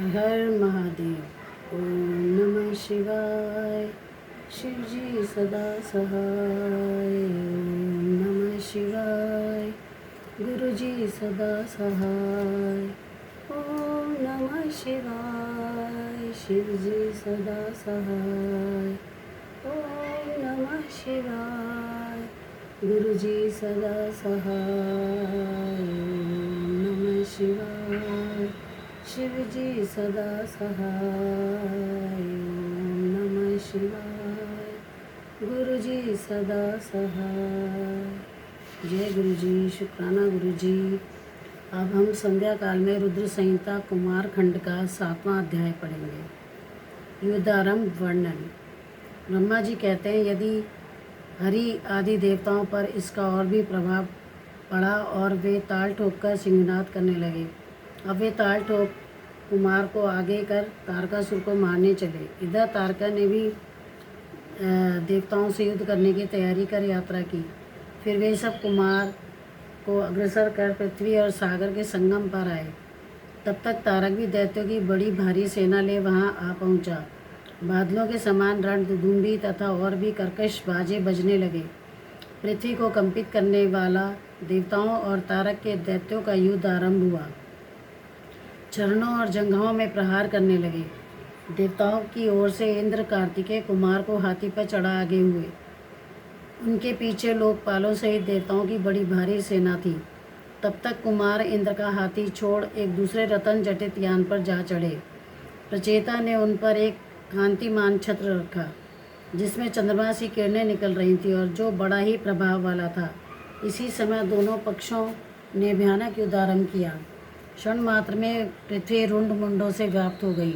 हर हर महादेव। ओम नमः शिवाय। शिव जी सदा सहाय। ओम नमः शिवाय। गुरु जी सदा सहाय। ओम नमः शिवाय। शिव जी सदा सहाय। ओम नमः शिवाय। गुरु जी सदा सहाय। ओम नमः शिवाय। शिव जी सदा सहाय। ओम नमः शिवाय। गुरु जी सदा सहाय। जय गुरु जी। शुक्राना गुरु जी। अब हम संध्या काल में रुद्र संहिता कुमार खंड का 7वां अध्याय पढ़ेंगे। युद्धारंभ वर्णन। ब्रह्मा जी कहते हैं, यदि हरि आदि देवताओं पर इसका और भी प्रभाव पड़ा और वे ताल ठोककर सिंहनाद करने लगे। अब वे ताल ठोक कुमार को आगे कर तारकासुर को मारने चले। इधर तारका ने भी देवताओं से युद्ध करने की तैयारी कर यात्रा की। फिर वे सब कुमार को अग्रसर कर पृथ्वी और सागर के संगम पर आए। तब तक तारक भी दैत्यों की बड़ी भारी सेना ले वहां आ पहुंचा। बादलों के समान रणधुंबी तथा और भी कर्कश बाजे बजने लगे। पृथ्वी को कंपित करने वाला देवताओं और तारक के दैत्यों का युद्ध आरंभ हुआ। चरणों और जंघाओं में प्रहार करने लगे। देवताओं की ओर से इंद्र कार्तिकेय कुमार को हाथी पर चढ़ा आगे हुए। उनके पीछे लोकपालों सहित देवताओं की बड़ी भारी सेना थी। तब तक कुमार इंद्र का हाथी छोड़ एक दूसरे रतन जटित यान पर जा चढ़े। प्रचेता ने उन पर एक कांतिमान छत्र रखा जिसमें चंद्रमा सी किरणें निकल रही थी और जो बड़ा ही प्रभाव वाला था। इसी समय दोनों पक्षों ने भयानक युद्ध आरंभ किया। क्षण मात्र में पृथ्वी रुंड मुंडों से व्याप्त हो गई।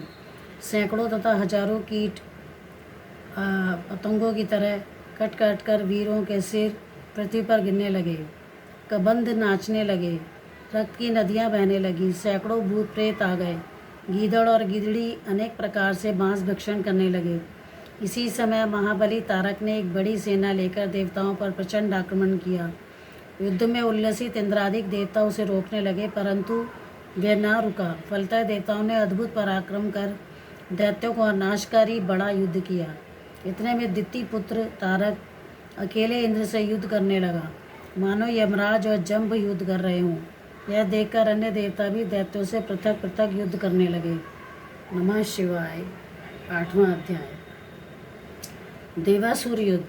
सैकड़ों तथा हजारों कीट पतंगों की तरह कट कट कर वीरों के सिर पृथ्वी पर गिरने लगे। कबंध नाचने लगे। रक्त की नदियां बहने लगी। सैकड़ों भूत प्रेत आ गए। गीदड़ और गिदड़ी अनेक प्रकार से मांस भक्षण करने लगे। इसी समय महाबली तारक ने एक बड़ी सेना लेकर देवताओं पर प्रचंड आक्रमण किया। युद्ध में उल्लसित इंद्रादिक देवता उसे रोकने लगे, परंतु वह ना रुका। फलतः देवताओं ने अद्भुत पराक्रम कर दैत्यों को नाशकारी बड़ा युद्ध किया। इतने में दिति पुत्र तारक अकेले इंद्र से युद्ध करने लगा, मानो यमराज और जंब युद्ध कर रहे हों। यह देखकर अन्य देवता भी दैत्यों से पृथक पृथक युद्ध करने लगे। नमः शिवाय। 8वां अध्याय। देवासुर युद्ध।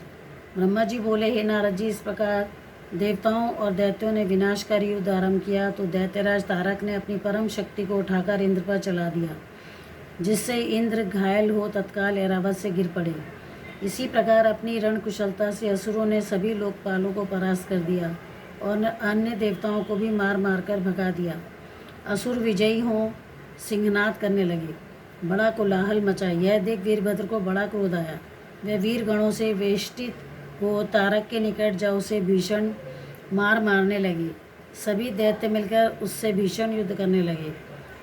ब्रह्मा जी बोले, हे नारद जी, इस प्रकार देवताओं और दैत्यों ने विनाशकारी युद्ध आरंभ किया तो दैत्यराज तारक ने अपनी परम शक्ति को उठाकर इंद्र पर चला दिया, जिससे इंद्र घायल हो तत्काल ऐरावत से गिर पड़े। इसी प्रकार अपनी रण कुशलता से असुरों ने सभी लोकपालों को परास्त कर दिया और अन्य देवताओं को भी मार मार कर भगा दिया। असुर विजयी हो सिंहनाद करने लगे। बड़ा कोलाहल मचा। यह देख वीरभद्र को बड़ा क्रोध आया। वह वीर गणों से वेष्टित हो तारक के निकट जा उसे भीषण मार मारने लगे। सभी दैत्य मिलकर उससे भीषण युद्ध करने लगे।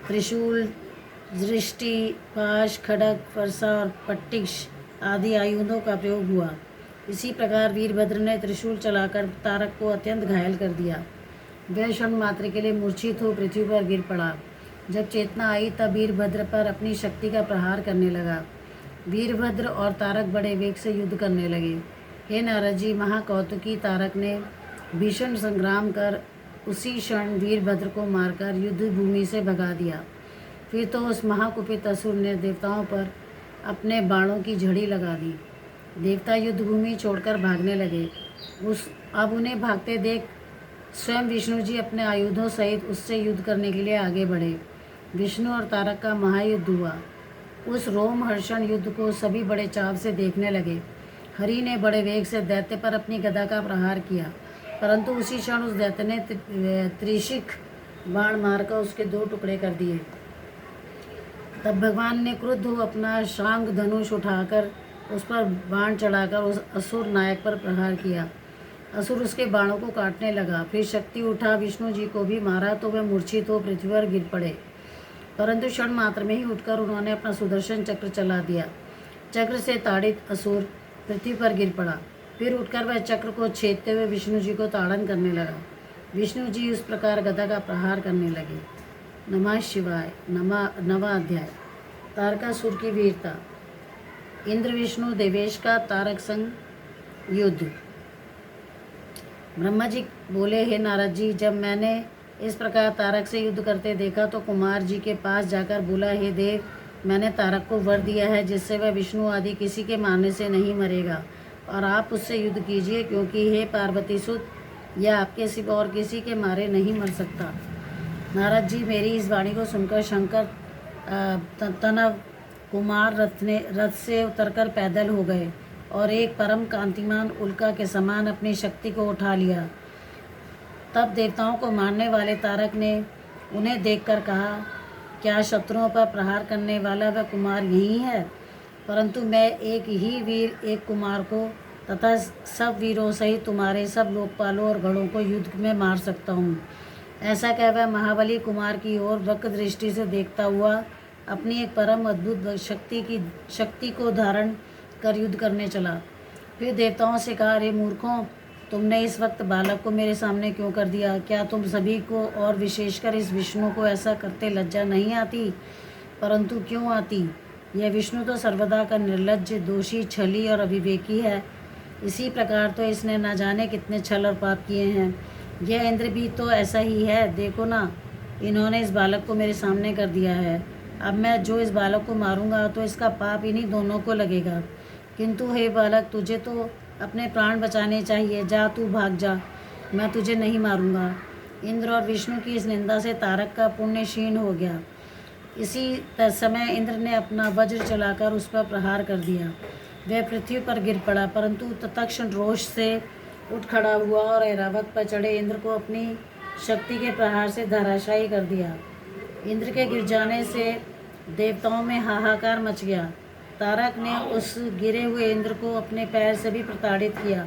त्रिशूल, दृष्टि, पाश, खड्ग, फरसा और पट्टिश आदि आयुधों का प्रयोग हुआ। इसी प्रकार वीरभद्र ने त्रिशूल चलाकर तारक को अत्यंत घायल कर दिया। वह क्षण मात्र के लिए मूर्छित हो पृथ्वी पर गिर पड़ा। जब चेतना आई तब वीरभद्र पर अपनी शक्ति का प्रहार करने लगा। वीरभद्र और तारक बड़े वेग से युद्ध करने लगे। हे नारद जी, महाकौतुकी तारक ने भीषण संग्राम कर उसी क्षण वीरभद्र को मारकर युद्ध भूमि से भगा दिया। फिर तो उस महाकुपित असुर ने देवताओं पर अपने बाणों की झड़ी लगा दी। देवता युद्ध भूमि छोड़कर भागने लगे। अब उन्हें भागते देख स्वयं विष्णु जी अपने आयुधों सहित उससे युद्ध करने के लिए आगे बढ़े। विष्णु और तारक का महायुद्ध हुआ। उस रोमहर्षण युद्ध को सभी बड़े चाव से देखने लगे। हरि ने बड़े वेग से दैत्य पर अपनी गदा का प्रहार किया, परंतु उसी क्षण उस दैत्य ने त्रिशिख बाण मारकर उसके 2 टुकड़े कर दिए। तब भगवान ने क्रुद्ध हो अपना शांग धनुष उठाकर उस पर बाण चढ़ाकर उस असुर नायक पर प्रहार किया। असुर उसके बाणों को काटने लगा। फिर शक्ति उठा विष्णु जी को भी मारा तो वह मूर्छित हो पृथ्वी पर गिर पड़े, परंतु क्षण मात्र में ही उठकर उन्होंने अपना सुदर्शन चक्र चला दिया। चक्र से ताड़ित असुर पृथ्वी पर गिर पड़ा। फिर उठकर वह चक्र को छेदते हुए विष्णु जी को ताड़न करने लगा। विष्णु जी उस प्रकार गदा का प्रहार करने लगे। नमः शिवाय। नवा अध्याय। तारकासुर की वीरता। इंद्र विष्णु देवेश का तारक संग युद्ध। ब्रह्मा जी बोले, हे नारद जी, जब मैंने इस प्रकार तारक से युद्ध करते देखा तो कुमार जी के पास जाकर बोला, हे देव, मैंने तारक को वर दिया है जिससे वह विष्णु आदि किसी के मारने से नहीं मरेगा, और आप उससे युद्ध कीजिए, क्योंकि हे पार्वती सुत, यह आपके सिवा और किसी के मारे नहीं मर सकता। नारद जी मेरी इस वाणी को सुनकर शंकर तनव कुमार रथ से उतरकर पैदल हो गए और एक परम कांतिमान उल्का के समान अपनी शक्ति को उठा लिया। तब देवताओं को मारने वाले तारक ने उन्हें देखकर कहा, क्या शत्रुओं पर प्रहार करने वाला वह कुमार यही है? परंतु मैं एक ही वीर एक कुमार को तथा सब वीरों सहित तुम्हारे सब लोकपालों और गढ़ों को युद्ध में मार सकता हूँ। ऐसा कह वह महाबली कुमार की ओर वक्र दृष्टि से देखता हुआ अपनी एक परम अद्भुत शक्ति को धारण कर युद्ध करने चला। फिर देवताओं से कहा, अरे मूर्खों, तुमने इस वक्त बालक को मेरे सामने क्यों कर दिया? क्या तुम सभी को और विशेषकर इस विष्णु को ऐसा करते लज्जा नहीं आती? परंतु क्यों आती? यह विष्णु तो सर्वदा का निर्लज्ज, दोषी, छली और अविवेकी है। इसी प्रकार तो इसने न जाने कितने छल और पाप किए हैं। यह इंद्र भी तो ऐसा ही है। देखो ना, इन्होंने इस बालक को मेरे सामने कर दिया है। अब मैं जो इस बालक को मारूंगा तो इसका पाप इन्हीं दोनों को लगेगा। किंतु हे बालक, तुझे तो अपने प्राण बचाने चाहिए। जा, तू भाग जा, मैं तुझे नहीं मारूंगा। इंद्र और विष्णु की इस निंदा से तारक का पुण्य क्षीण हो गया। इसी समय इंद्र ने अपना वज्र चलाकर उस पर प्रहार कर दिया। वह पृथ्वी पर गिर पड़ा, परंतु तत्क्षण रोष से उठ खड़ा हुआ और ऐरावत पर चढ़े इंद्र को अपनी शक्ति के प्रहार से धराशायी कर दिया। इंद्र के गिर जाने से देवताओं में हाहाकार मच गया। तारक ने उस गिरे हुए इंद्र को अपने पैर से भी प्रताड़ित किया।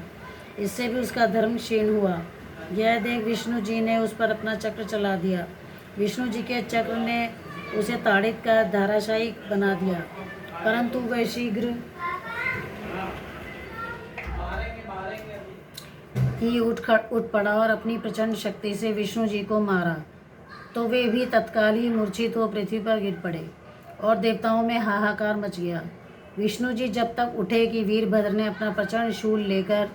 इससे भी उसका धर्म क्षीण हुआ। यह देख विष्णु जी ने उस पर अपना चक्र चला दिया। विष्णु जी के चक्र ने उसे ताड़ित कर धराशायी बना दिया, परंतु वह शीघ्र ही उठ पड़ा और अपनी प्रचंड शक्ति से विष्णु जी को मारा, तो वे भी तत्काल ही मूर्छित हो पृथ्वी पर गिर पड़े और देवताओं में हाहाकार मच गया। विष्णु जी जब तक उठे कि वीरभद्र ने अपना प्रचंड शूल लेकर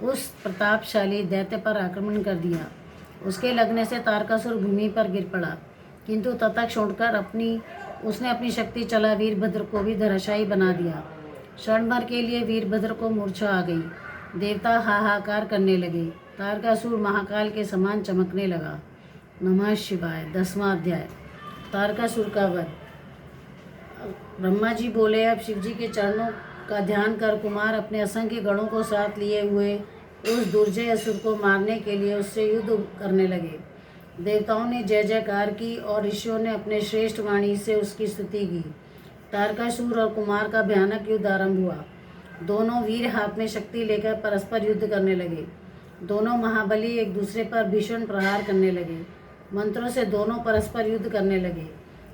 उस प्रतापशाली दैत्य पर आक्रमण कर दिया। उसके लगने से तारकासुर भूमि पर गिर पड़ा, किंतु तत्क्षण उठकर उसने अपनी शक्ति चला वीरभद्र को भी धराशायी बना दिया। क्षण भर के लिए वीरभद्र को मूर्छा आ गई। देवता हाहाकार करने लगे। तारकासुर महाकाल के समान चमकने लगा। नमः शिवाय। 10वां अध्याय। तारकासुर का वध। ब्रह्मा जी बोले, अब शिव जी के चरणों का ध्यान कर कुमार अपने असंख्य गणों को साथ लिए हुए उस दुर्जय असुर को मारने के लिए उससे युद्ध करने लगे। देवताओं ने जय जयकार की और ऋषियों ने अपने श्रेष्ठ वाणी से उसकी स्तुति की। तारकासुर और कुमार का भयानक युद्ध आरंभ हुआ। दोनों वीर हाथ में शक्ति लेकर परस्पर युद्ध करने लगे। दोनों महाबली एक दूसरे पर भीषण प्रहार करने लगे। मंत्रों से दोनों परस्पर युद्ध करने लगे।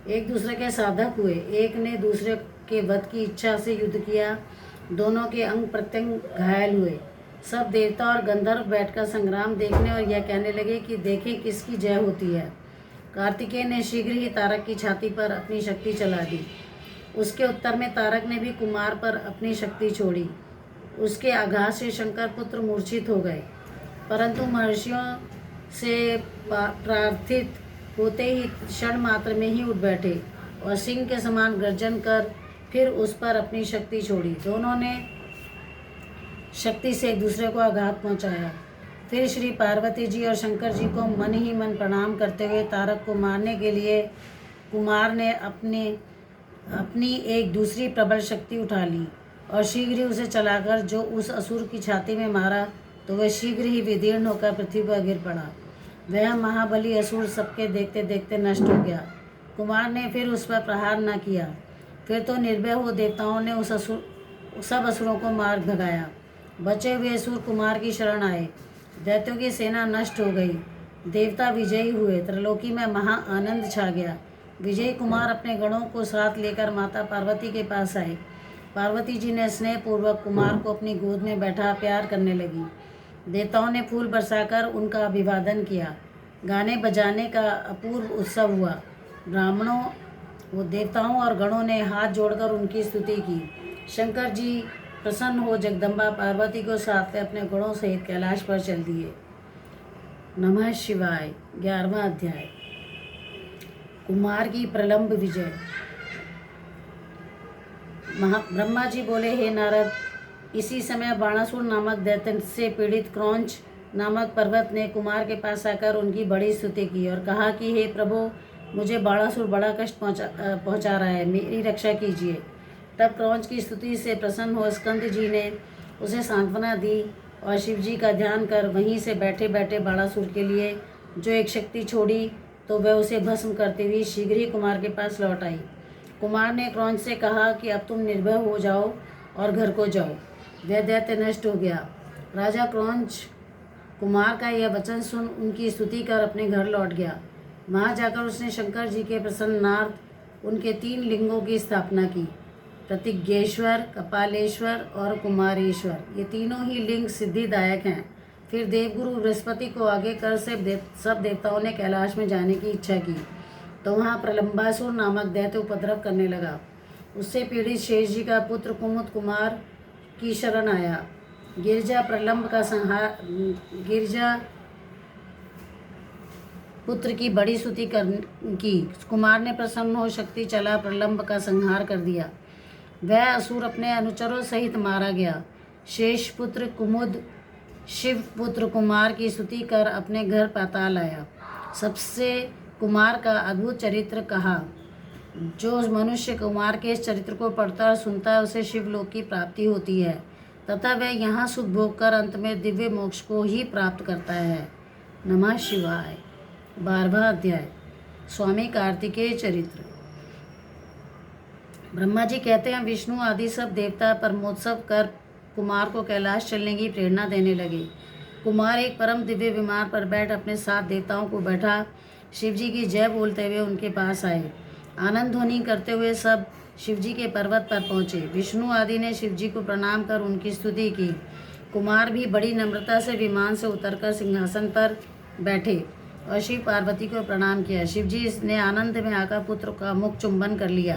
एक दूसरे के साधक हुए। एक ने दूसरे के वध की इच्छा से युद्ध किया। दोनों के अंग प्रत्यंग घायल हुए। सब देवता और गंधर्व बैठकर संग्राम देखने और यह कहने लगे कि देखें किसकी जय होती है। कार्तिकेय ने शीघ्र ही तारक की छाती पर अपनी शक्ति चला दी। उसके उत्तर में तारक ने भी कुमार पर अपनी शक्ति छोड़ी। उसके आघात से शंकर पुत्र मूर्छित हो गए, परंतु महर्षियों से प्रार्थित होते ही क्षण मात्र में ही उठ बैठे और सिंह के समान गर्जन कर फिर उस पर अपनी शक्ति छोड़ी। दोनों ने शक्ति से एक दूसरे को आघात पहुंचाया। फिर श्री पार्वती जी और शंकर जी को मन ही मन प्रणाम करते हुए तारक को मारने के लिए कुमार ने अपनी एक दूसरी प्रबल शक्ति उठा ली और शीघ्र ही उसे चलाकर जो उस असुर की छाती में मारा, तो वह शीघ्र ही विदीर्ण होकर पृथ्वी पर गिर पड़ा। वह महाबली असुर सबके देखते देखते नष्ट हो गया। कुमार ने फिर उस पर प्रहार न किया। फिर तो निर्भय हो देवताओं ने सब असुरों को मार भगाया। बचे हुए असुर कुमार की शरण आए। दैत्यों की सेना नष्ट हो गई। देवता विजयी हुए। त्रिलोकी में महा आनंद छा गया। विजयी कुमार अपने गणों को साथ लेकर माता पार्वती के पास आए। पार्वती जी ने स्नेहपूर्वक कुमार को अपनी गोद में बैठा प्यार करने लगी। देवताओं ने फूल बरसाकर उनका अभिवादन किया। गाने बजाने का अपूर्व उत्सव हुआ। ब्राह्मणों वो देवताओं और गणों ने हाथ जोड़कर उनकी स्तुति की। शंकर जी प्रसन्न हो जगदम्बा पार्वती को साथ में अपने गुणों सहित कैलाश पर चल दिए। नमः शिवाय। 11वां अध्याय। कुमार की प्रलंब विजय। ब्रह्मा जी बोले, हे नारद, इसी समय बाणासुर नामक दैत्य से पीड़ित क्रौंच नामक पर्वत ने कुमार के पास आकर उनकी बड़ी स्तुति की और कहा कि हे प्रभु, मुझे बाणासुर बड़ा कष्ट पहुंचा रहा है, मेरी रक्षा कीजिए। तब क्रौंच की स्तुति से प्रसन्न हो स्कंद जी ने उसे सांत्वना दी और शिव जी का ध्यान कर वहीं से बैठे बैठे बाणासुर के लिए जो एक शक्ति छोड़ी तो वह उसे भस्म करती हुई शीघ्र ही कुमार के पास लौट आई। कुमार ने क्रौंच से कहा कि अब तुम निर्भय हो जाओ और घर को जाओ। वह दैत्य नष्ट हो गया। राजा क्रौंच कुमार का यह वचन सुन उनकी स्तुति कर अपने घर लौट गया। वहाँ जाकर उसने शंकर जी के प्रसन्नार्थ उनके 3 लिंगों की स्थापना की, प्रतिज्ञेश्वर, कपालेश्वर और कुमारेश्वर। ये तीनों ही लिंग सिद्धिदायक हैं। फिर देवगुरु बृहस्पति को आगे कर सब देवताओं ने कैलाश में जाने की इच्छा की तो वहाँ प्रलंबासुर नामक दैत्य उपद्रव करने लगा। उससे पीड़ित शेष जी का पुत्र कुमुद कुमार की शरण आया। गिरजा पुत्र की बड़ी स्तुति की। कुमार ने प्रसन्न हो शक्ति चला प्रलंब का संहार कर दिया। वह असुर अपने अनुचरों सहित मारा गया। शेष पुत्र कुमुद शिव पुत्र कुमार की स्तुति कर अपने घर पाताल आया। सबसे कुमार का अद्भुत चरित्र कहा। जो मनुष्य कुमार के इस चरित्र को पढ़ता और सुनता है उसे शिवलोक की प्राप्ति होती है तथा वह यहाँ सुख भोग कर अंत में दिव्य मोक्ष को ही प्राप्त करता है। नमः शिवाय। 12वां अध्याय। स्वामी कार्तिकेय चरित्र। ब्रह्मा जी कहते हैं, विष्णु आदि सब देवता परमोत्सव कर कुमार को कैलाश चलने की प्रेरणा देने लगे। कुमार एक परम दिव्य विमान पर बैठ अपने 7 देवताओं को बैठा शिवजी की जय बोलते हुए उनके पास आए। आनंद ध्वनि करते हुए सब शिवजी के पर्वत पर पहुँचे। विष्णु आदि ने शिवजी को प्रणाम कर उनकी स्तुति की। कुमार भी बड़ी नम्रता से विमान से उतरकर सिंहासन पर बैठे और शिव पार्वती को प्रणाम किया। शिवजी ने आनंद में आकर पुत्र का मुख चुंबन कर लिया।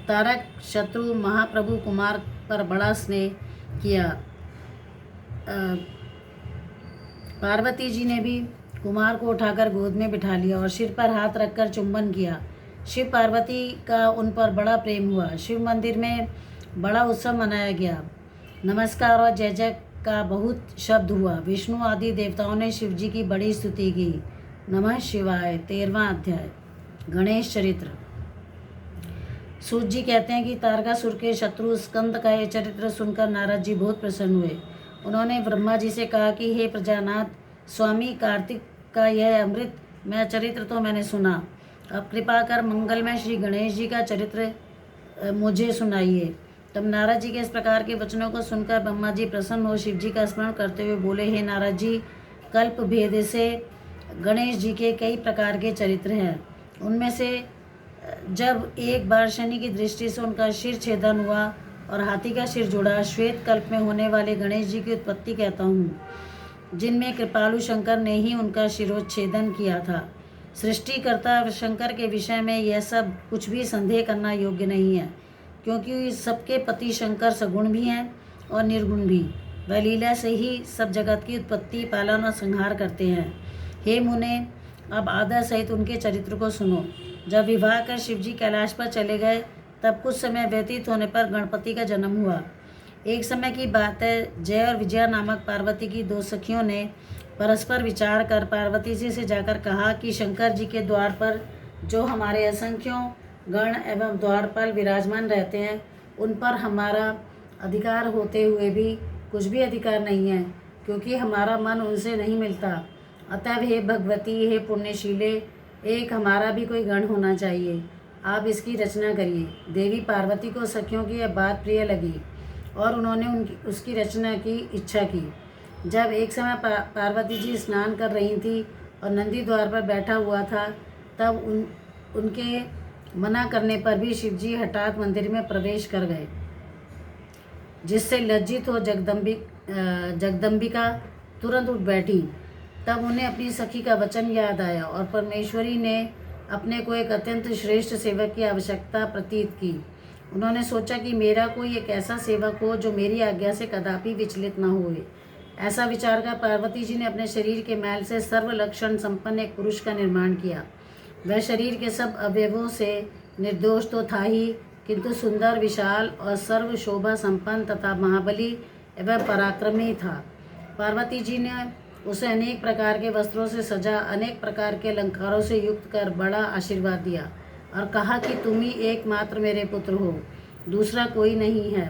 तारक शत्रु महाप्रभु कुमार पर बड़ा स्नेह किया। पार्वती जी ने भी कुमार को उठाकर गोद में बिठा लिया और सिर पर हाथ रखकर चुंबन किया। शिव पार्वती का उन पर बड़ा प्रेम हुआ। शिव मंदिर में बड़ा उत्सव मनाया गया। नमस्कार और जय जय का बहुत शब्द हुआ। विष्णु आदि देवताओं ने शिव जी की बड़ी स्तुति की। नमः शिवाय। 13वां अध्याय। गणेश चरित्र। सूत जी कहते हैं कि तारकासुर के शत्रु स्कंद का यह चरित्र सुनकर नारद जी बहुत प्रसन्न हुए। उन्होंने ब्रह्मा जी से कहा कि हे प्रजानाथ, स्वामी कार्तिक का यह अमृतमय चरित्र तो मैंने सुना, अब कृपा कर मंगलमय श्री गणेश जी का चरित्र मुझे सुनाइए। तब नारद जी के इस प्रकार के वचनों को सुनकर ब्रह्मा जी प्रसन्न हो शिव जी का स्मरण करते हुए बोले, हे नारद जी, कल्प भेद से गणेश जी के कई प्रकार के चरित्र हैं। उनमें से जब एक बार शनि की दृष्टि से उनका शिर छेदन हुआ और हाथी का सिर जुड़ा, श्वेत कल्प में होने वाले गणेश जी की उत्पत्ति कहता हूँ, जिनमें कृपालु शंकर ने ही उनका शिरोच्छेदन किया था। सृष्टिकर्ता शंकर के विषय में यह सब कुछ भी संदेह करना योग्य नहीं है, क्योंकि सबके पति शंकर सगुण भी हैं और निर्गुण भी। वह लीला से ही सब जगत की उत्पत्ति, पालन और संहार करते हैं। हे मुने, अब आदर सहित उनके चरित्र को सुनो। जब विवाह कर शिवजी कैलाश पर चले गए तब कुछ समय व्यतीत होने पर गणपति का जन्म हुआ। एक समय की बात है, जय और विजया नामक पार्वती की 2 सखियों ने परस्पर विचार कर पार्वती जी से जाकर कहा कि शंकर जी के द्वार पर जो हमारे असंख्यों गण एवं द्वारपाल विराजमान रहते हैं, उन पर हमारा अधिकार होते हुए भी कुछ भी अधिकार नहीं है, क्योंकि हमारा मन उनसे नहीं मिलता। अतः हे भगवती, हे पुण्यशीले, एक हमारा भी कोई गण होना चाहिए। आप इसकी रचना करिए। देवी पार्वती को सखियों की यह बात प्रिय लगी और उन्होंने उसकी रचना की इच्छा की। जब एक समय पार्वती जी स्नान कर रही थी और नंदी द्वार पर बैठा हुआ था, तब उनके मना करने पर भी शिवजी हठात मंदिर में प्रवेश कर गए, जिससे लज्जित हो जगदम्बिका तुरंत उठ बैठी। तब उन्हें अपनी सखी का वचन याद आया और परमेश्वरी ने अपने को एक अत्यंत श्रेष्ठ सेवक की आवश्यकता प्रतीत की। उन्होंने सोचा कि मेरा कोई एक ऐसा सेवक हो जो मेरी आज्ञा से कदापि विचलित न होए। ऐसा विचार कर पार्वती जी ने अपने शरीर के मैल से सर्व लक्षण संपन्न एक पुरुष का निर्माण किया। वह शरीर के सब अवयवों से निर्दोष तो था ही, किंतु सुंदर, विशाल और सर्व शोभा संपन्न तथा महाबली एवं पराक्रमी था। पार्वती जी ने उसे अनेक प्रकार के वस्त्रों से सजा, अनेक प्रकार के अलंकारों से युक्त कर बड़ा आशीर्वाद दिया और कहा कि तुम ही एकमात्र मेरे पुत्र हो, दूसरा कोई नहीं है।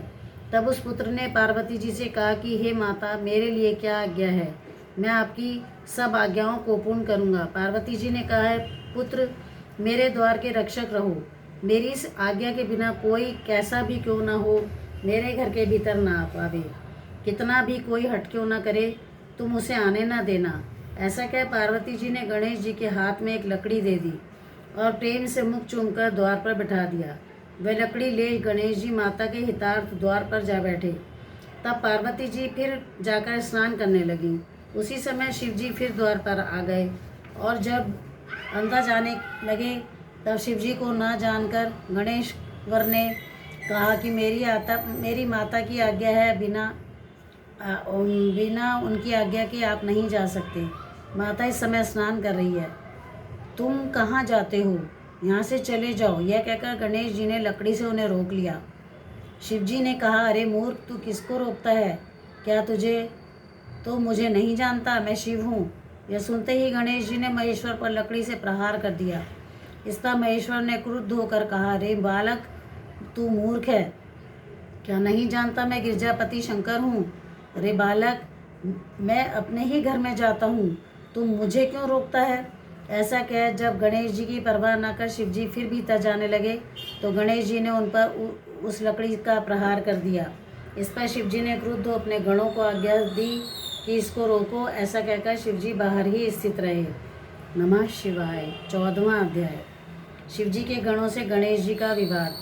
तब उस पुत्र ने पार्वती जी से कहा कि हे माता, मेरे लिए क्या आज्ञा है, मैं आपकी सब आज्ञाओं को पूर्ण करूँगा। पार्वती जी ने कहा है, पुत्र, मेरे द्वार के रक्षक रहो। मेरी इस आज्ञा के बिना कोई कैसा भी क्यों ना हो मेरे घर के भीतर ना आ पावे। कितना भी कोई हट क्यों ना करे, तुम उसे आने ना देना। ऐसा कह पार्वती जी ने गणेश जी के हाथ में एक लकड़ी दे दी और प्रेम से मुख चूमकर द्वार पर बिठा दिया। वह लकड़ी ले गणेश जी माता के हितार्थ द्वार पर जा बैठे। तब पार्वती जी फिर जाकर स्नान करने लगी। उसी समय शिव जी फिर द्वार पर आ गए और जब अंदर जाने लगे तब शिव जी को न जानकर गणेशवर ने कहा कि मेरी माता की आज्ञा है, बिना उनकी आज्ञा के आप नहीं जा सकते। माता इस समय स्नान कर रही है, तुम कहाँ जाते हो, यहाँ से चले जाओ। यह कहकर गणेश जी ने लकड़ी से उन्हें रोक लिया। शिव जी ने कहा, अरे मूर्ख, तू किसको रोकता है? क्या तुझे तो मुझे नहीं जानता? मैं शिव हूँ। यह सुनते ही गणेश जी ने महेश्वर पर लकड़ी से प्रहार कर दिया। इस पर महेश्वर ने क्रुद्ध होकर कहा, अरे बालक, तू मूर्ख है, क्या नहीं जानता मैं गिरजापति शंकर हूँ? अरे बालक, मैं अपने ही घर में जाता हूँ, तुम मुझे क्यों रोकता है? ऐसा कह जब गणेश जी की परवाह न कर शिव जी फिर भीतर जाने लगे तो गणेश जी ने उन पर उस लकड़ी का प्रहार कर दिया। इस पर शिव जी ने क्रुद्ध हो अपने गणों को आज्ञा दी कि इसको रोको। ऐसा कहकर शिव जी बाहर ही स्थित रहे। नमः शिवाय। 14वां अध्याय। शिव जी के गणों से गणेश जी का विवाद।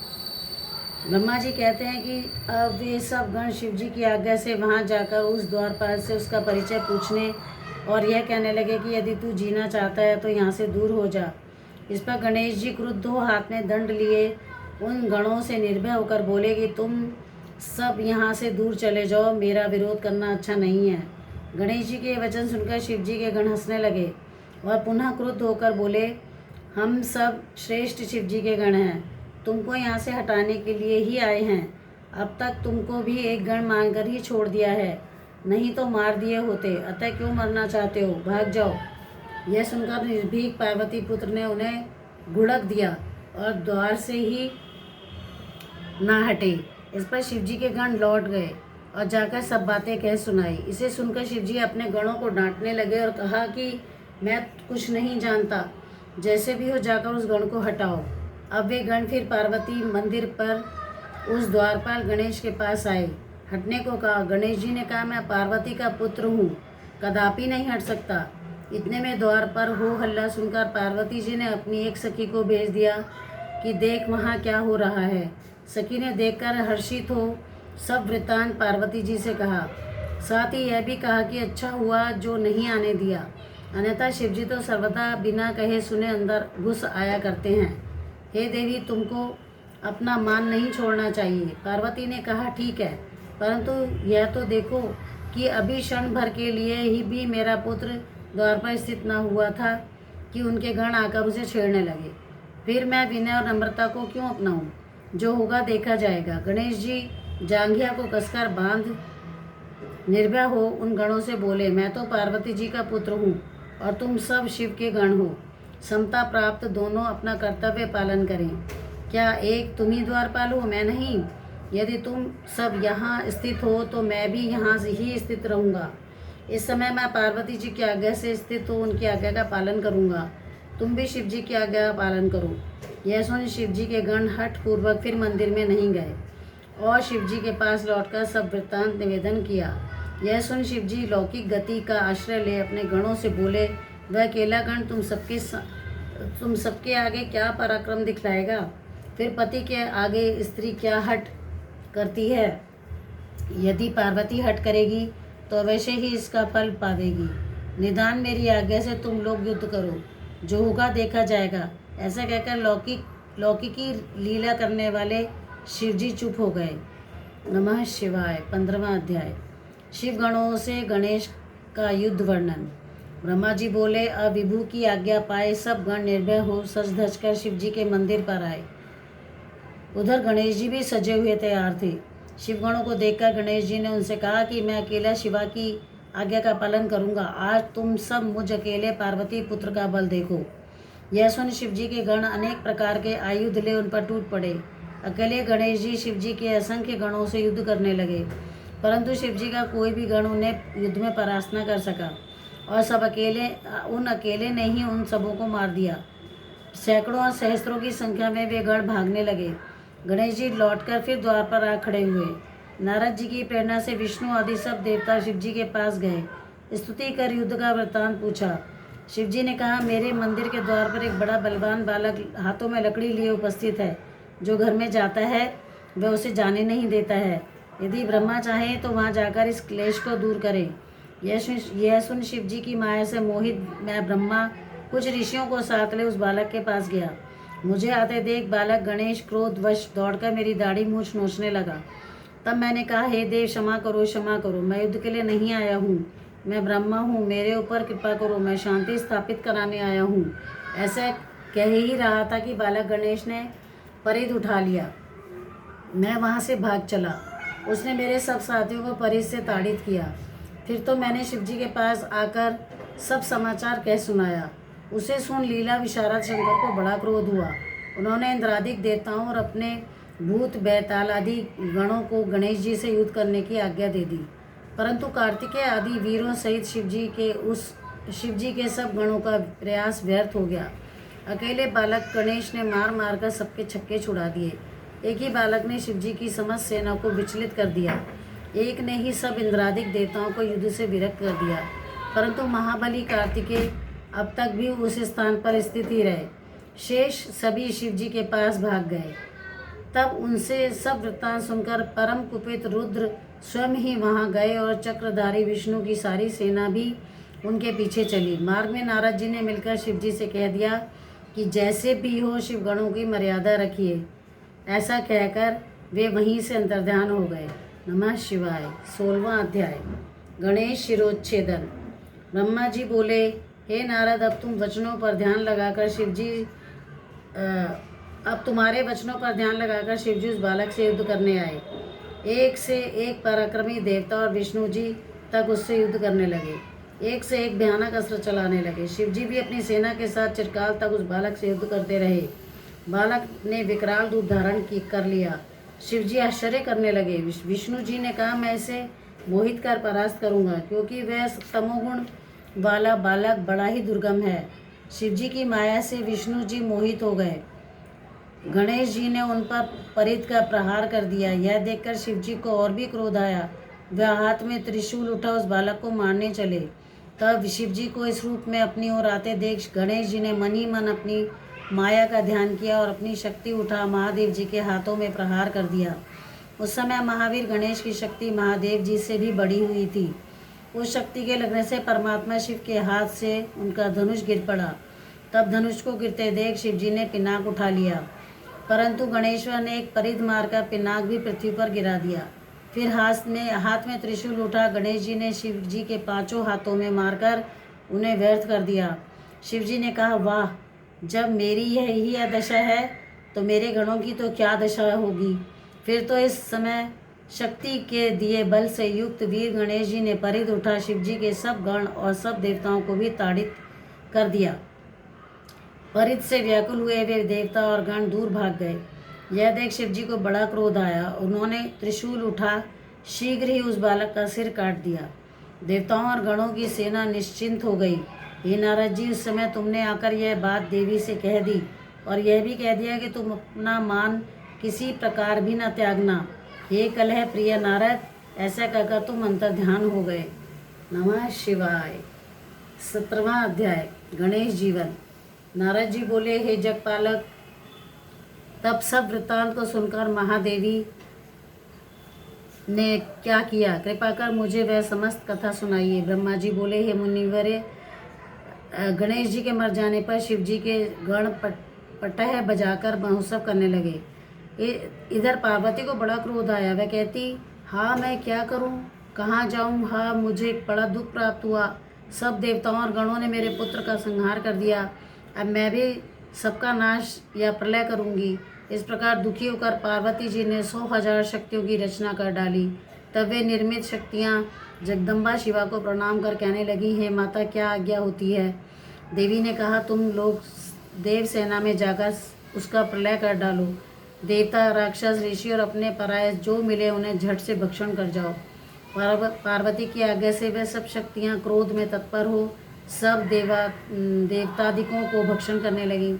ब्रह्मा जी कहते हैं कि अब वे सब गण शिव जी की आज्ञा से वहां जाकर उस द्वारपाल से उसका परिचय पूछने और यह कहने लगे कि यदि तू जीना चाहता है तो यहाँ से दूर हो जा। इस पर गणेश जी क्रुद्ध हो हाथ में दंड लिए उन गणों से निर्भय होकर बोले कि तुम सब यहाँ से दूर चले जाओ, मेरा विरोध करना अच्छा नहीं है। गणेश जी के वचन सुनकर शिव जी के गण हंसने लगे और पुनः क्रुद्ध होकर बोले, हम सब श्रेष्ठ शिव जी के गण हैं, तुमको यहाँ से हटाने के लिए ही आए हैं। अब तक तुमको भी एक गण मानकर ही छोड़ दिया है, नहीं तो मार दिए होते। अतः क्यों मरना चाहते हो? भाग जाओ। यह सुनकर निर्भीक पार्वती पुत्र ने उन्हें घुड़क दिया और द्वार से ही ना हटे। इस पर शिव जी के गण लौट गए और जाकर सब बातें कह सुनाई। इसे सुनकर शिव जी अपने गणों को डांटने लगे और कहा कि मैं कुछ नहीं जानता, जैसे भी हो जाकर उस गण को हटाओ। अब वे गण फिर पार्वती मंदिर पर उस द्वारपाल गणेश के पास आए। हटने को कहा। गणेश जी ने कहा, मैं पार्वती का पुत्र हूँ, कदापि नहीं हट सकता। इतने में द्वार पर हो हल्ला सुनकर पार्वती जी ने अपनी एक सखी को भेज दिया कि देख वहाँ क्या हो रहा है। सखी ने देखकर हर्षित हो सब वृत्तांत पार्वती जी से कहा। साथ ही यह भी कहा कि अच्छा हुआ जो नहीं आने दिया, अन्यथा शिव जी तो सर्वदा बिना कहे सुने अंदर घुस आया करते हैं। हे देवी, तुमको अपना मान नहीं छोड़ना चाहिए। पार्वती ने कहा, ठीक है, परंतु यह तो देखो कि अभी क्षण भर के लिए ही भी मेरा पुत्र द्वार पर स्थित न हुआ था कि उनके गण आकर उसे छेड़ने लगे। फिर मैं विनय और नम्रता को क्यों अपनाऊं? जो होगा देखा जाएगा। गणेश जी जांघिया को कसकर बांध निर्भय हो उन गणों से बोले, मैं तो पार्वती जी का पुत्र हूँ और तुम सब शिव के गण हो। समता प्राप्त दोनों अपना कर्तव्य पालन करें। क्या एक तुम ही द्वारपाल हो, मैं नहीं? यदि तुम सब यहाँ स्थित हो तो मैं भी यहाँ से ही स्थित रहूँगा। इस समय मैं पार्वती जी की आज्ञा से स्थित हो उनकी आज्ञा का पालन करूँगा। तुम भी शिव जी की आज्ञा का पालन करो। यह सुन शिव जी के गण हठ पूर्वक फिर मंदिर में नहीं गए और शिव जी के पास लौटकर सब वृत्तांत निवेदन किया। यह सुन शिव जी लौकिक गति का आश्रय ले अपने गणों से बोले, वह अकेला गण तुम सबके आगे क्या पराक्रम दिखलाएगा? फिर पति के आगे स्त्री क्या हट करती है? यदि पार्वती हट करेगी तो अवश्य ही इसका फल पावेगी। निदान मेरी आज्ञा से तुम लोग युद्ध करो, जो होगा देखा जाएगा। ऐसा कहकर लौकिकी लीला करने वाले शिवजी चुप हो गए। नमः शिवाय। 15वां अध्याय। शिव गणों से गणेश का युद्ध वर्णन। ब्रह्मा जी बोले, अब विभु की आज्ञा पाए सब गण निर्भय हो सज धज कर शिव जी के मंदिर पर आए। उधर गणेश जी भी सजे हुए तैयार थे। शिवगणों को देखकर गणेश जी ने उनसे कहा कि मैं अकेला शिवा की आज्ञा का पालन करूंगा। आज तुम सब मुझ अकेले पार्वती पुत्र का बल देखो। यह सुन शिव जी के गण अनेक प्रकार के आयुध ले उन पर टूट पड़े। अकेले गणेश जी शिव जी के असंख्य गणों से युद्ध करने लगे, परंतु शिव जी का कोई भी गण उन्हें युद्ध में परास्त न कर सका और सब अकेले ने ही उन सबों को मार दिया। सैकड़ों और सहस्त्रों की संख्या में वे गण भागने लगे। गणेश जी लौटकर फिर द्वार पर आ खड़े हुए। नारद जी की प्रेरणा से विष्णु आदि सब देवता शिव जी के पास गए। स्तुति कर युद्ध का वृत्तांत पूछा। शिव जी ने कहा, मेरे मंदिर के द्वार पर एक बड़ा बलवान बालक हाथों में लकड़ी लिए उपस्थित है। जो घर में जाता है वह उसे जाने नहीं देता है। यदि ब्रह्मा चाहे तो वहाँ जाकर इस क्लेश को दूर करें। यह सुन शिव जी की माया से मोहित मैं ब्रह्मा कुछ ऋषियों को साथ ले उस बालक के पास गया। मुझे आते देख बालक गणेश क्रोधवश दौड़कर मेरी दाढ़ी मूछ नोचने लगा। तब मैंने कहा, हे देव क्षमा करो, मैं युद्ध के लिए नहीं आया हूँ। मैं ब्रह्मा हूँ, मेरे ऊपर कृपा करो, मैं शांति स्थापित कराने आया हूँ। ऐसा कह ही रहा था कि बालक गणेश ने परिध उठा लिया। मैं वहाँ से भाग चला। उसने मेरे सब साथियों को परिध से ताड़ित किया। फिर तो मैंने शिव जी के पास आकर सब समाचार कह सुनाया। उसे सुन लीला विशारद शंकर को बड़ा क्रोध हुआ। उन्होंने इंद्रादिक देवताओं और अपने भूत बैताल आदि गणों को गणेश जी से युद्ध करने की आज्ञा दे दी, परंतु कार्तिकेय आदि वीरों सहित शिव जी के सब गणों का प्रयास व्यर्थ हो गया। अकेले बालक गणेश ने मार मार कर सबके छक्के छुड़ा दिए। एक ही बालक ने शिव जी की समस्त सेना को विचलित कर दिया। एक ने ही सब इंद्रादिक देवताओं को युद्ध से विरक्त कर दिया, परंतु महाबली कार्तिकेय अब तक भी उस स्थान पर स्थित ही रहे। शेष सभी शिव जी के पास भाग गए। तब उनसे सब वृत्तांत सुनकर परम कुपित रुद्र स्वयं ही वहां गए और चक्रधारी विष्णु की सारी सेना भी उनके पीछे चली। मार्ग में नारद जी ने मिलकर शिव जी से कह दिया कि जैसे भी हो शिवगणों की मर्यादा रखिए। ऐसा कहकर वे वहीं से अंतर्ध्यान हो गए। नमः शिवाय। 16वां अध्याय। गणेश शिरोच्छेदन। ब्रह्मा जी बोले, हे नारद, अब तुम्हारे वचनों पर ध्यान लगाकर शिवजी उस बालक से युद्ध करने आए। एक से एक पराक्रमी देवता और विष्णु जी तक उससे युद्ध करने लगे। एक से एक भयानक अस्त्र चलाने लगे। शिवजी भी अपनी सेना के साथ चिरकाल तक उस बालक से युद्ध करते रहे। बालक ने विकराल रूप धारण कर लिया। शिवजी आश्चर्य करने लगे। विष्णु जी ने कहा, मैं इसे मोहित कर परास्त करूंगा, क्योंकि वह तमोगुण वाला बालक बड़ा ही दुर्गम है। शिवजी की माया से विष्णु जी मोहित हो गए। गणेश जी ने उन पर परिध का प्रहार कर दिया। यह देखकर शिवजी को और भी क्रोध आया। वह हाथ में त्रिशूल उठा उस बालक को मारने चले। तब शिवजी को इस रूप में अपनी ओर आते देख गणेश जी ने मन ही मन अपनी माया का ध्यान किया और अपनी शक्ति उठा महादेव जी के हाथों में प्रहार कर दिया। उस समय महावीर गणेश की शक्ति महादेव जी से भी बढ़ी हुई थी। उस शक्ति के लगने से परमात्मा शिव के हाथ से उनका धनुष गिर पड़ा। तब धनुष को गिरते देख शिवजी ने पिनाक उठा लिया, परंतु गणेश्वर ने एक परिध मारकर पिनाक भी पृथ्वी पर गिरा दिया। फिर हाथ में त्रिशूल उठा गणेश जी ने शिव जी के पांचों हाथों में मारकर उन्हें व्यर्थ कर दिया। शिव जी ने कहा, वाह, जब मेरी यही दशा है तो मेरे गणों की तो क्या दशा होगी। फिर तो इस समय शक्ति के दिए बल से युक्त वीर गणेश जी ने परिध उठा शिव जी के सब गण और सब देवताओं को भी ताड़ित कर दिया। परिध से व्याकुल हुए वे देवता और गण दूर भाग गए। यह देख शिव जी को बड़ा क्रोध आया। उन्होंने त्रिशूल उठा शीघ्र ही उस बालक का सिर काट दिया। देवताओं और गणों की सेना निश्चिंत हो गई। हे नारद जी, उस समय तुमने आकर यह बात देवी से कह दी और यह भी कह दिया कि तुम अपना मान किसी प्रकार भी न त्यागना। हे कलह प्रिय नारद, ऐसा कहकर तुम अंतर्ध्यान हो गए। नमः शिवाय। 17वां अध्याय। गणेश जीवन। नारद जी बोले, हे जगपालक, तब सब वृत्तांत को सुनकर महादेवी ने क्या किया, कृपा कर मुझे वह समस्त कथा सुनाइए। ब्रह्मा जी बोले, हे मुनिवरे, गणेश जी के मर जाने पर शिव जी के गण पटह बजाकर महोत्सव करने लगे। इधर पार्वती को बड़ा क्रोध आया। वह कहती, हाँ मैं क्या करूं, कहाँ जाऊं, हाँ मुझे बड़ा दुख प्राप्त हुआ। सब देवताओं और गणों ने मेरे पुत्र का संहार कर दिया। अब मैं भी सबका नाश या प्रलय करूंगी। इस प्रकार दुखी होकर पार्वती जी ने 100,000 शक्तियों की रचना कर डाली। तब वे निर्मित शक्तियाँ जगदम्बा शिवा को प्रणाम कर कहने लगी, हे माता क्या आज्ञा होती है। देवी ने कहा, तुम लोग देव सेना में जाकर उसका प्रलय कर डालो। देवता, राक्षस, ऋषि और अपने पराये जो मिले उन्हें झट से भक्षण कर जाओ। पार्वती की आज्ञा से वे सब शक्तियाँ क्रोध में तत्पर हो सब देवतादिकों को भक्षण करने लगी।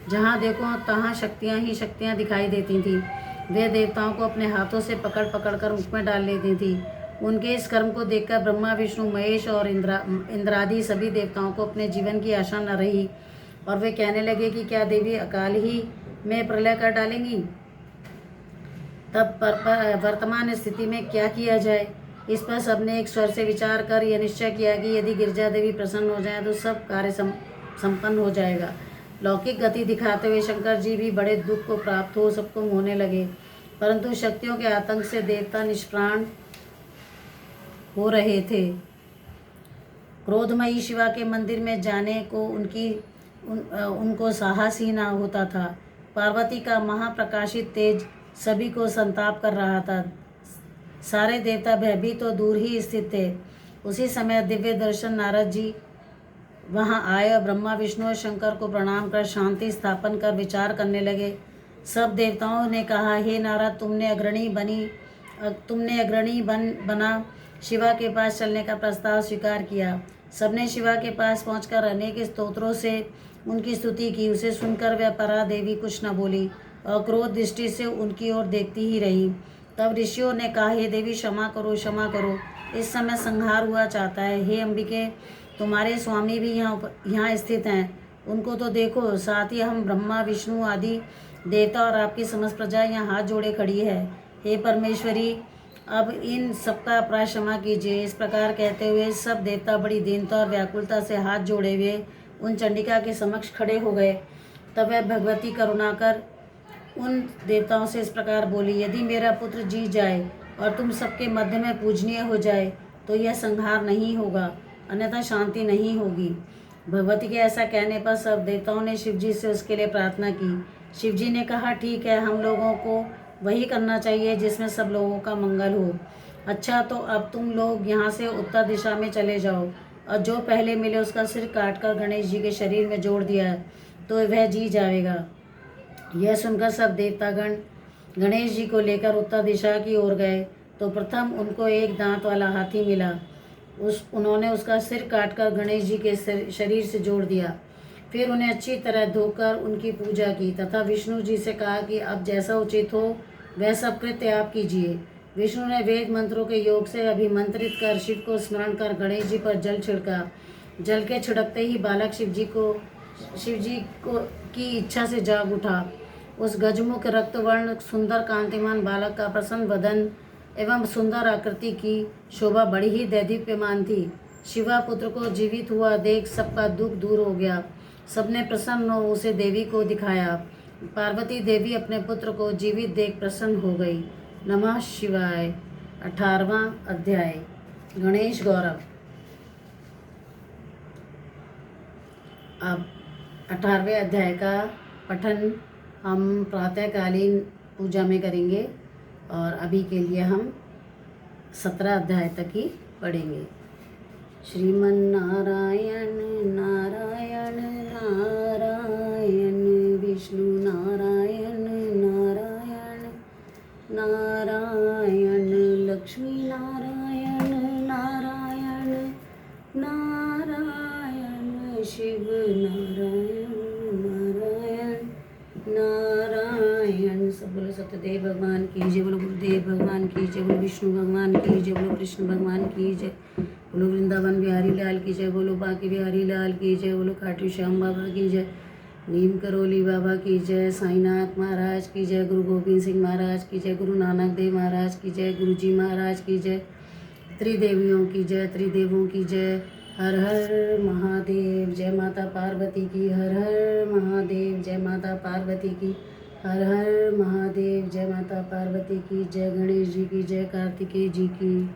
जहाँ देखो तहाँ शक्तियाँ ही शक्तियाँ दिखाई देती थीं। वे देवताओं को अपने हाथों से पकड़ पकड़ कर मुख में डाल लेती थीं। उनके इस कर्म को देखकर ब्रह्मा, विष्णु, महेश और इंद्रादि सभी देवताओं को अपने जीवन की आशा न रही और वे कहने लगे कि क्या देवी अकाल ही में प्रलय कर डालेंगी। तब वर्तमान स्थिति में क्या किया जाए। इस पर सबने एक स्वर से विचार कर यह निश्चय किया कि यदि गिरजा देवी प्रसन्न हो जाए तो सब कार्य संपन्न हो जाएगा। लौकिक गति दिखाते हुए शंकर जी भी बड़े दुख को प्राप्त हो सबको मोहने लगे, परंतु शक्तियों के आतंक से देवता निष्प्राण हो रहे थे। क्रोधमयी शिवा के मंदिर में जाने को उनको साहस ही ना होता था। पार्वती का महाप्रकाशित तेज सभी को संताप कर रहा था। सारे देवता भयभीत तो दूर ही स्थित थे। उसी समय दिव्य दर्शन नारद जी वहां आए और ब्रह्मा, विष्णु और शंकर को प्रणाम कर शांति स्थापन कर विचार करने लगे। सब देवताओं ने कहा, हे नारद, तुमने अग्रणी बना शिवा के पास चलने का प्रस्ताव स्वीकार किया। सबने शिवा के पास पहुंचकर अनेक स्तोत्रों से उनकी स्तुति की। उसे सुनकर वह परा देवी कुछ न बोली और क्रोध दृष्टि से उनकी ओर देखती ही रही। तब ऋषियों ने कहा, हे देवी क्षमा करो, क्षमा करो, इस समय संहार हुआ चाहता है। हे अंबिके, तुम्हारे स्वामी भी यहाँ स्थित हैं, उनको तो देखो। साथ ही हम ब्रह्मा, विष्णु आदि देवता और आपकी समस्त प्रजा यहाँ हाथ जोड़े खड़ी है। हे परमेश्वरी, अब इन सबका अपराध क्षमा कीजिए। इस प्रकार कहते हुए सब देवता बड़ी दीनता और व्याकुलता से हाथ जोड़े हुए उन चंडिका के समक्ष खड़े हो गए। तब वह भगवती करुणा कर उन देवताओं से इस प्रकार बोली, यदि मेरा पुत्र जी जाए और तुम सबके मध्य में पूजनीय हो जाए तो यह संहार नहीं होगा, अन्यथा शांति नहीं होगी। भगवती के ऐसा कहने पर सब देवताओं ने शिवजी से उसके लिए प्रार्थना की। शिवजी ने कहा, ठीक है, हम लोगों को वही करना चाहिए जिसमें सब लोगों का मंगल हो। अच्छा, तो अब तुम लोग यहाँ से उत्तर दिशा में चले जाओ और जो पहले मिले उसका सिर काटकर गणेश जी के शरीर में जोड़ दिया तो वह जी जाएगा। यह सुनकर सब देवतागण गणेश जी को लेकर उत्तर दिशा की ओर गए तो प्रथम उनको एक दांत वाला हाथी मिला। उन्होंने उसका सिर काटकर गणेश जी के शरीर से जोड़ दिया। फिर उन्हें अच्छी तरह धोकर उनकी पूजा की तथा विष्णु जी से कहा कि अब जैसा उचित हो वह सब कृत्य आप कीजिए। विष्णु ने वेद मंत्रों के योग से अभिमंत्रित कर शिव को स्मरण कर गणेश जी पर जल छिड़का। जल के छिड़कते ही बालक शिव जी की इच्छा से जाग उठा। उस गजमुख रक्तवर्ण सुंदर कांतिमान बालक का प्रसन्न बदन एवं सुंदर आकृति की शोभा बड़ी ही दैदीप्यमान थी। शिवा पुत्र को जीवित हुआ देख सबका दुख दूर हो गया। सबने प्रसन्न हो उसे देवी को दिखाया। पार्वती देवी अपने पुत्र को जीवित देख प्रसन्न हो गई। नमः शिवाय। 18वां अध्याय। गणेश गौरव। अब 18वें अध्याय का पठन हम प्रातःकालीन पूजा में करेंगे और अभी के लिए हम 17 अध्याय तक ही पढ़ेंगे। श्रीमन नारायण नारायण नारायण विष्णु नारायण नारायण नारायण लक्ष्मी नारायण नारायण नारायण शिव नारायण नारायण नारायण। सब बोलो सत्यदेव भगवान की जय, बोलो गुरुदेव भगवान की जय, बोलो विष्णु भगवान की जय, बोलो कृष्ण भगवान की जय, बोलो वृंदावन बिहारी लाल की जय, बोलो बांके बिहारी लाल की जय, बोलो खाटू श्याम बाबा की जय, नीम करोली बाबा की जय, साईनाथ महाराज की जय, गुरु गोविंद सिंह महाराज की जय, गुरु नानक देव महाराज की जय, गुरु जी महाराज की जय, त्रिदेवियों की जय, त्रिदेवों की जय, हर हर महादेव। जय माता पार्वती की। हर हर महादेव। जय माता पार्वती की। हर हर महादेव। जय माता पार्वती की। जय गणेश जी की। जय कार्तिकेय जी की।